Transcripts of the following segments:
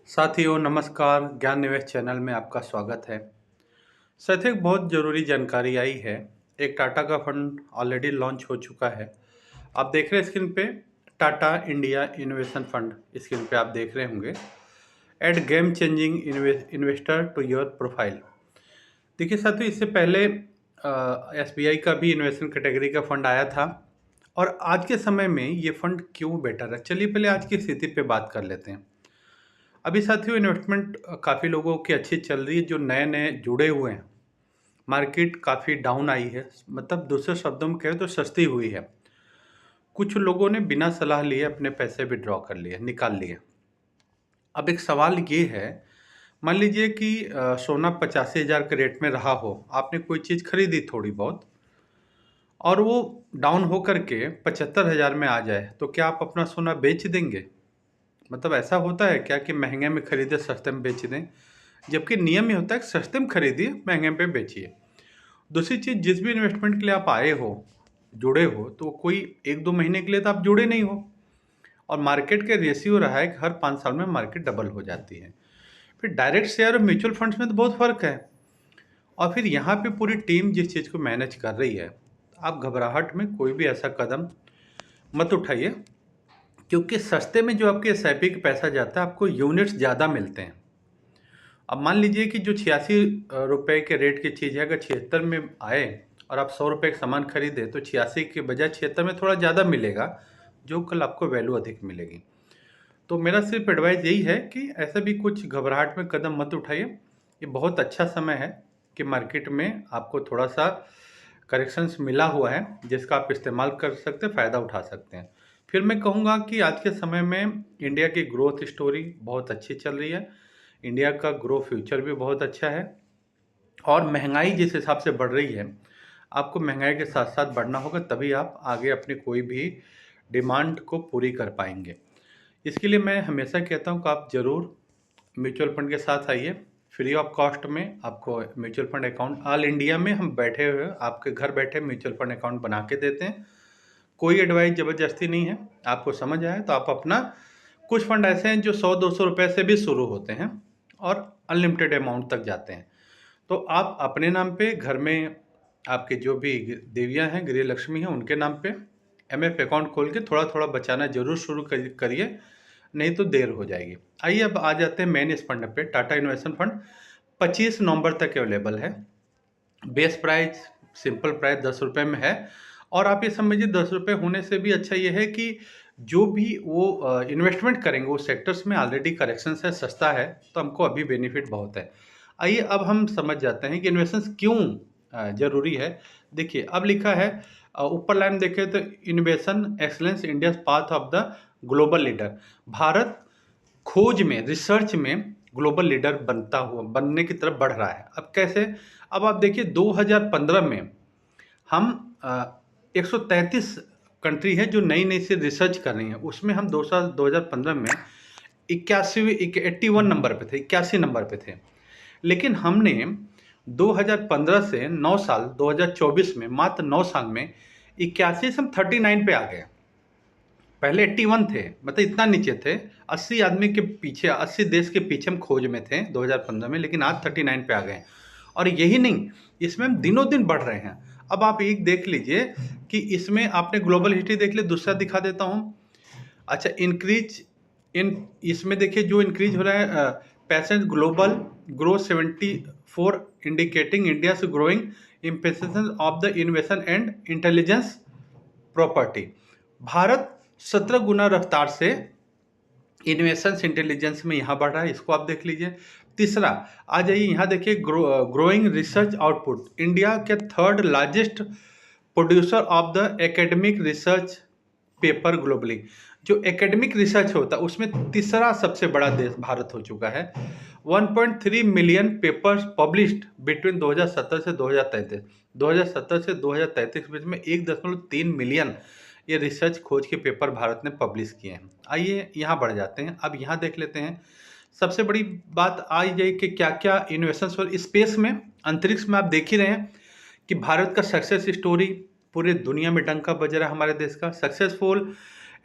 साथियों नमस्कार, ज्ञान निवेश चैनल में आपका स्वागत है। साथियों एक बहुत ज़रूरी जानकारी आई है। एक टाटा का फंड ऑलरेडी लॉन्च हो चुका है। आप देख रहे हैं स्क्रीन पे Tata India innovation fund screen पे आप देख रहे होंगे। Add game changing investor to your profile. देखिए साथियों इससे पहले एसबीआई का भी इन्वेस्टमेंट कैटेगरी का फंड आया था और आज के समय में ये फंड क्यों बेटर है, चलिए पहले आज की स्थिति पे बात कर लेते हैं। अभी साथियों इन्वेस्टमेंट काफ़ी लोगों की अच्छी चल रही है, जो नए नए जुड़े हुए हैं। मार्केट काफ़ी डाउन आई है, मतलब दूसरे शब्दों में कहें तो सस्ती हुई है। कुछ लोगों ने बिना सलाह लिए अपने पैसे विड्रॉ कर लिए, निकाल लिए। अब एक सवाल ये है, मान लीजिए कि सोना 85,000 के रेट में रहा हो, आपने कोई चीज़ खरीदी थोड़ी बहुत और वो डाउन हो करके 75,000 में आ जाए, तो क्या आप अपना सोना बेच देंगे? मतलब ऐसा होता है क्या कि महंगे में खरीदे सस्ते में बेच दें? जबकि नियम ये होता है कि सस्ते में खरीदिए, महंगे पे बेचिए। दूसरी चीज़, जिस भी इन्वेस्टमेंट के लिए आप आए हो, जुड़े हो, तो कोई 1-2 महीने के लिए तो आप जुड़े नहीं हो और मार्केट के रेशियो रहा है कि हर 5 साल में मार्केट डबल हो जाती है। फिर डायरेक्ट शेयर और म्यूचुअल फंड्स में तो बहुत फ़र्क है और फिर यहाँ पे पूरी टीम जिस चीज़ को मैनेज कर रही है, आप घबराहट में कोई भी ऐसा कदम मत उठाइए, क्योंकि सस्ते में जो आपके एसआईपी का पैसा जाता है, आपको यूनिट्स ज़्यादा मिलते हैं। अब मान लीजिए कि जो 86 रुपए के रेट की चीज़ है, अगर 76 में आए और आप 100 रुपए का सामान खरीदे तो 86 के बजाय 76 में थोड़ा ज़्यादा मिलेगा, जो कल आपको वैल्यू अधिक मिलेगी। तो मेरा सिर्फ एडवाइस यही है कि ऐसा भी कुछ घबराहट में कदम मत उठाइए। ये बहुत अच्छा समय है कि मार्केट में आपको थोड़ा सा करेक्शंस मिला हुआ है, जिसका आप इस्तेमाल कर सकते हैं, फ़ायदा उठा सकते हैं। फिर मैं कहूँगा कि आज के समय में इंडिया की ग्रोथ स्टोरी बहुत अच्छी चल रही है। इंडिया का ग्रो फ्यूचर भी बहुत अच्छा है और महंगाई जिस हिसाब से बढ़ रही है, आपको महंगाई के साथ साथ बढ़ना होगा, तभी आप आगे अपनी कोई भी डिमांड को पूरी कर पाएंगे। इसके लिए मैं हमेशा कहता हूँ कि आप ज़रूर म्यूचुअल फंड के साथ आइए। फ्री ऑफ कॉस्ट में आपको mutual fund account all India में हम बैठे हुए आपके घर बैठे म्यूचुअल फंड अकाउंट बना के देते हैं। कोई एडवाइस ज़बरदस्ती नहीं है। आपको समझ आए तो आप अपना, कुछ फंड ऐसे हैं जो 100-200 रुपए से भी शुरू होते हैं और अनलिमिटेड अमाउंट तक जाते हैं। तो आप अपने नाम पे घर में आपके जो भी देवियाँ हैं, गृह लक्ष्मी हैं, उनके नाम पे एमएफ अकाउंट खोल के थोड़ा-थोड़ा बचाना ज़रूर शुरू करिए, नहीं तो देर हो जाएगी। आइए अब आ जाते हैं मेन इस फंड पे। टाटा इनोवेशन फंड 25 नवंबर तक अवेलेबल है। बेस प्राइस, सिंपल प्राइस 10 रुपये में है और आप ये समझिए 10 रुपये होने से भी अच्छा ये है कि जो भी वो इन्वेस्टमेंट करेंगे वो सेक्टर्स में ऑलरेडी करेक्शंस है, सस्ता है, तो हमको अभी बेनिफिट बहुत है। आइए अब हम समझ जाते हैं कि इन्वेस्टमेंट्स क्यों ज़रूरी है। देखिए अब लिखा है, ऊपर लाइन देखें तो innovation excellence India path of the global leader. Bharat खोज में, रिसर्च में ग्लोबल लीडर बनने की तरफ बढ़ रहा है। अब कैसे? अब आप देखिए 2015 में हम 133 कंट्री है जो नई नई से रिसर्च कर रही हैं, उसमें हम 2015 में 81 नंबर पे थे, 81 नंबर पे थे। लेकिन हमने 2015 से 9 साल 2024 में, मात्र 9 साल में 81 से हम 39 पे आ गए। पहले 81 थे, मतलब इतना नीचे थे। 80 आदमी के पीछे, 80 देश के पीछे हम खोज में थे 2015 में, लेकिन आज 39 पे आ गए। और यही नहीं, इसमें हम दिनों दिन बढ़ रहे हैं। अब आप एक देख लीजिए कि इसमें आपने ग्लोबल हिस्ट्री देख ली, दूसरा दिखा देता हूँ। अच्छा, इंक्रीज इन, इसमें देखिए जो इंक्रीज हो रहा है, percent global grow 74, indicating India से growing impression of the innovation and intelligence property. Bharat 17 गुना रफ्तार से इनोवेशन इंटेलिजेंस में यहाँ बढ़ रहा है, इसको आप देख लीजिए। तीसरा, आ जाइए यहाँ देखिए, ग्रोइंग रिसर्च आउटपुट, इंडिया के third largest producer of the academic research paper globally. जो एकेडमिक रिसर्च होता है उसमें तीसरा सबसे बड़ा देश भारत हो चुका है। 1.3 मिलियन पेपर्स पब्लिश्ड बिटवीन 2017 से 2033। 2017 से 2033 बीच में 1.3 मिलियन ये रिसर्च खोज के पेपर भारत ने पब्लिश किए हैं। आइए यहाँ बढ़ जाते हैं। अब यहाँ देख लेते हैं, सबसे बड़ी बात आ जाए कि क्या क्या इनोवेशंस और स्पेस में, अंतरिक्ष में आप देख ही रहे हैं कि भारत का सक्सेस स्टोरी पूरे दुनिया में डंका बज रहा है। हमारे देश का successful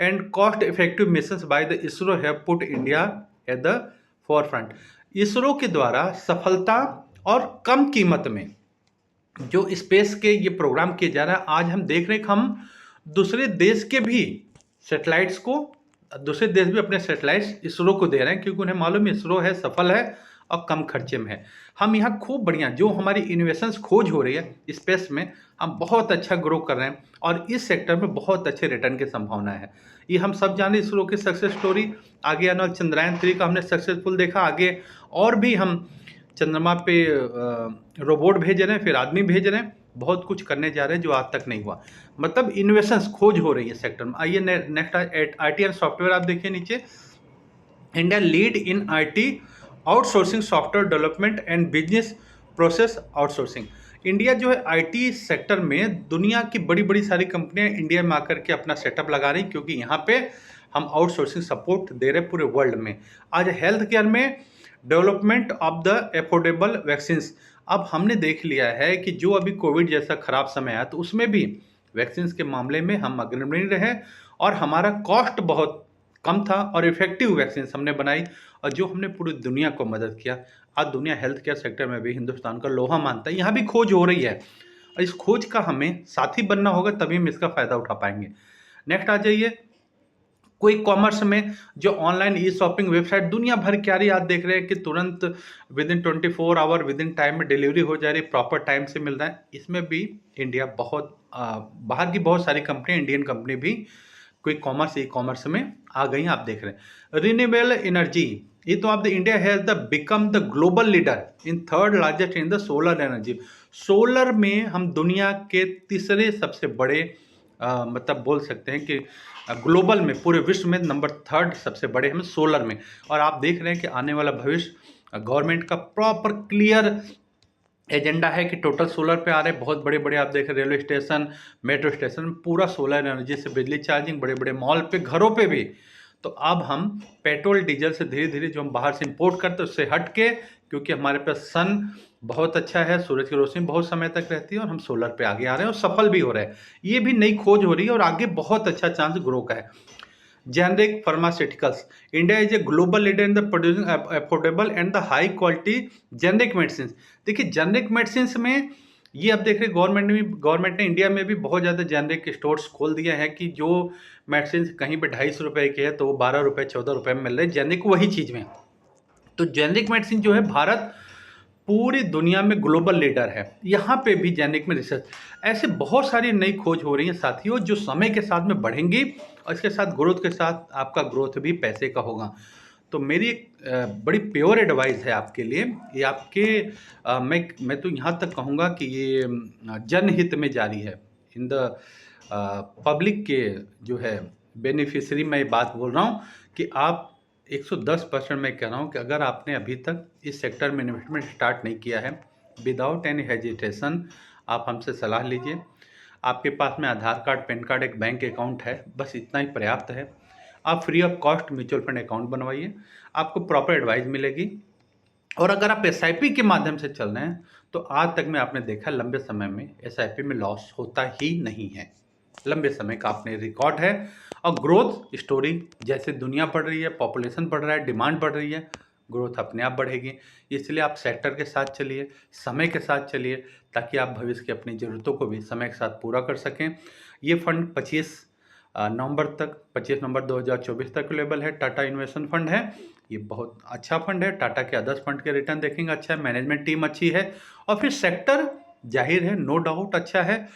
and cost effective missions by the ISRO have put India at the forefront. ISRO के द्वारा सफलता और कम कीमत में जो स्पेस के ये प्रोग्राम किए जा रहा है, आज हम देख रहे हैं कि हम दूसरे देश के भी सैटेलाइट्स को, दूसरे देश भी अपने सैटेलाइट्स इसरो को दे रहे हैं, क्योंकि उन्हें मालूम है इसरो है, सफल है और कम खर्चे में है। हम यहाँ खूब बढ़िया जो हमारी इनोवेशंस खोज हो रही है स्पेस में, हम बहुत अच्छा ग्रो कर रहे हैं और इस सेक्टर में बहुत अच्छे रिटर्न की संभावना है। ये हम सब जाने इसरो की सक्सेस स्टोरी। आगे आने वाले चंद्रयान-3 का हमने सक्सेसफुल देखा, आगे और भी हम चंद्रमा पे रोबोट भेज रहे हैं, फिर आदमी भेज रहे हैं, बहुत कुछ करने जा रहे हैं जो आज तक नहीं हुआ। मतलब इन्वेशंस खोज हो रही है सेक्टर में। आइए नेक्स्ट आईटी एंड सॉफ्टवेयर आप देखिए नीचे। India lead in IT outsourcing, software development and business process outsourcing. India जो है आईटी सेक्टर में दुनिया की बड़ी बड़ी सारी कंपनियां इंडिया में आकर के अपना सेटअप लगा रही, क्योंकि यहाँ पे हम आउटसोर्सिंग सपोर्ट दे रहे पूरे वर्ल्ड में। आज हेल्थ केयर में development of the affordable vaccine. अब हमने देख लिया है कि जो अभी कोविड जैसा खराब समय आया तो उसमें भी वैक्सीन के मामले में हम अग्रणी रहे और हमारा कॉस्ट बहुत कम था और इफेक्टिव वैक्सीन हमने बनाई, और जो हमने पूरी दुनिया को मदद किया। आज दुनिया हेल्थ केयर सेक्टर में भी हिंदुस्तान का लोहा मानता है। यहाँ भी खोज हो रही है और इस खोज का हमें साथी बनना होगा, तभी हम इसका फायदा उठा पाएंगे। नेक्स्ट आ जाइए। कोई कॉमर्स में जो ऑनलाइन ई शॉपिंग वेबसाइट दुनिया भर की आ रही, आप देख रहे हैं कि तुरंत within 24 hour within time में डिलीवरी हो जा रही, प्रॉपर टाइम से मिल रहा है। इसमें भी इंडिया बहुत बाहर की बहुत सारी कंपनी, इंडियन कंपनी भी कोई कॉमर्स ई कॉमर्स में आ गई हैं, आप देख रहे हैं। रिन्यूएबल एनर्जी, ये तो आप India has the become the global leader in third largest in the solar energy. Solar में हम दुनिया के तीसरे सबसे बड़े मतलब बोल सकते हैं कि ग्लोबल में पूरे विश्व में नंबर 3 सबसे बड़े हम सोलर में। और आप देख रहे हैं कि आने वाला भविष्य गवर्नमेंट का प्रॉपर क्लियर एजेंडा है कि टोटल सोलर पे आ रहे हैं। बहुत बड़े बड़े आप देख रहे हैं रेलवे स्टेशन, मेट्रो स्टेशन, पूरा सोलर एनर्जी से बिजली चार्जिंग, बड़े बड़े मॉल पे, घरों पे भी। तो अब हम पेट्रोल डीजल से धीरे धीरे जो हम बाहर से इंपोर्ट करते हैं उससे हट के, क्योंकि हमारे पास सन बहुत अच्छा है, सूरज की रोशनी बहुत समय तक रहती है और हम सोलर पे आगे आ रहे हैं और सफल भी हो रहे हैं। ये भी नई खोज हो रही है और आगे बहुत अच्छा चांस ग्रो का है। Generic pharmaceuticals. India is a global leader in the producing affordable and the high quality generic medicines. देखिए जेनरिक मेडिसिन में ये आप देख रहे गवर्नमेंट ने इंडिया में भी बहुत ज़्यादा जेनरिक स्टोर्स खोल दिया है कि जो मेडिसिन कहीं पे 250 रुपये की है तो वो 12 रुपये 14 रुपये में मिल रहे हैं जेनरिक वही चीज़ में। तो जेनरिक मेडिसिन जो है भारत पूरी दुनिया में ग्लोबल लीडर है। यहाँ पे भी जेनरिक में रिसर्च, ऐसे बहुत सारी नई खोज हो रही हैं साथियों, जो समय के साथ में बढ़ेंगी और इसके साथ ग्रोथ के साथ आपका ग्रोथ भी पैसे का होगा। तो मेरी एक बड़ी प्योर एडवाइस है आपके लिए, ये आपके मैं तो यहाँ तक कहूँगा कि ये जनहित में जारी है, इन द पब्लिक के जो है बेनिफिशरी मैं बात बोल रहा हूँ कि आप 110% मैं कह रहा हूँ कि अगर आपने अभी तक इस सेक्टर में इन्वेस्टमेंट स्टार्ट नहीं किया है, विदाउट एनी हेजिटेशन आप हमसे सलाह लीजिए। आपके पास में आधार कार्ड, पैन कार्ड, एक बैंक अकाउंट है, बस इतना ही पर्याप्त है। आप free of cost mutual fund account बनवाइए, आपको प्रॉपर एडवाइस मिलेगी। और अगर आप SIP के माध्यम से चल रहे हैं तो आज तक में आपने देखा लंबे समय में SIP में लॉस होता ही नहीं है। लंबे समय का आपने रिकॉर्ड है और ग्रोथ स्टोरी, जैसे दुनिया बढ़ रही है, पॉपुलेशन बढ़ रहा है, डिमांड बढ़ रही है, ग्रोथ अपने आप बढ़ेगी। इसलिए आप सेक्टर के साथ चलिए, समय के साथ चलिए, ताकि आप भविष्य की अपनी ज़रूरतों को भी समय के साथ पूरा कर सकें। ये फंड 25 नवंबर 2024 तक अवेलेबल है। टाटा इन्वेस्टमेंट फंड है, ये बहुत अच्छा फंड है। टाटा के अदर्स फंड के रिटर्न देखेंगे अच्छा है, मैनेजमेंट टीम अच्छी है और फिर सेक्टर जाहिर है नो डाउट अच्छा है।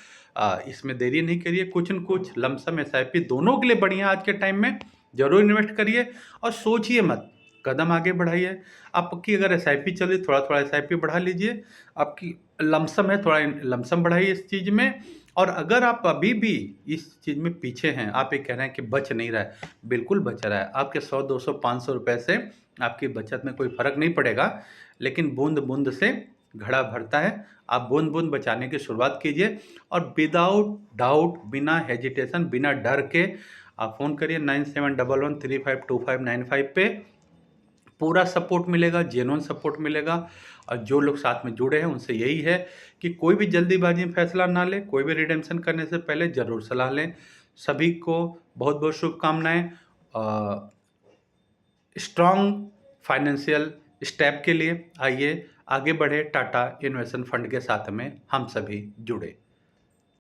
इसमें देरी नहीं करिए, कुछ न कुछ लमसम SIP दोनों के लिए बढ़िया आज के टाइम में, जरूर इन्वेस्ट करिए और सोचिए मत, कदम आगे बढ़ाइए। आपकी अगर SIP चल रही, थोड़ा थोड़ा SIP बढ़ा लीजिए। आपकी लमसम है, थोड़ा लमसम बढ़ाइए इस चीज़ में। और अगर आप अभी भी इस चीज़ में पीछे हैं, आप ये कह रहे हैं कि बच नहीं रहा है, बिल्कुल बच रहा है। आपके 100, 200, 500 रुपये से आपकी बचत में कोई फर्क नहीं पड़ेगा, लेकिन बूंद बूंद से घड़ा भरता है। आप बूंद बूंद बचाने की शुरुआत कीजिए और विदाउट डाउट, बिना हेजिटेशन, बिना डर के आप फ़ोन करिए 9711352595 पे। पूरा सपोर्ट मिलेगा, जेन्युइन सपोर्ट मिलेगा। और जो लोग साथ में जुड़े हैं उनसे यही है कि कोई भी जल्दीबाजी में फैसला ना लें, कोई भी रिडेम्पशन करने से पहले ज़रूर सलाह लें। सभी को बहुत बहुत शुभकामनाएं। स्ट्रॉन्ग फाइनेंशियल स्टेप के लिए आइए आगे बढ़े, टाटा इन्वेस्टमेंट फंड के साथ में हम सभी जुड़े।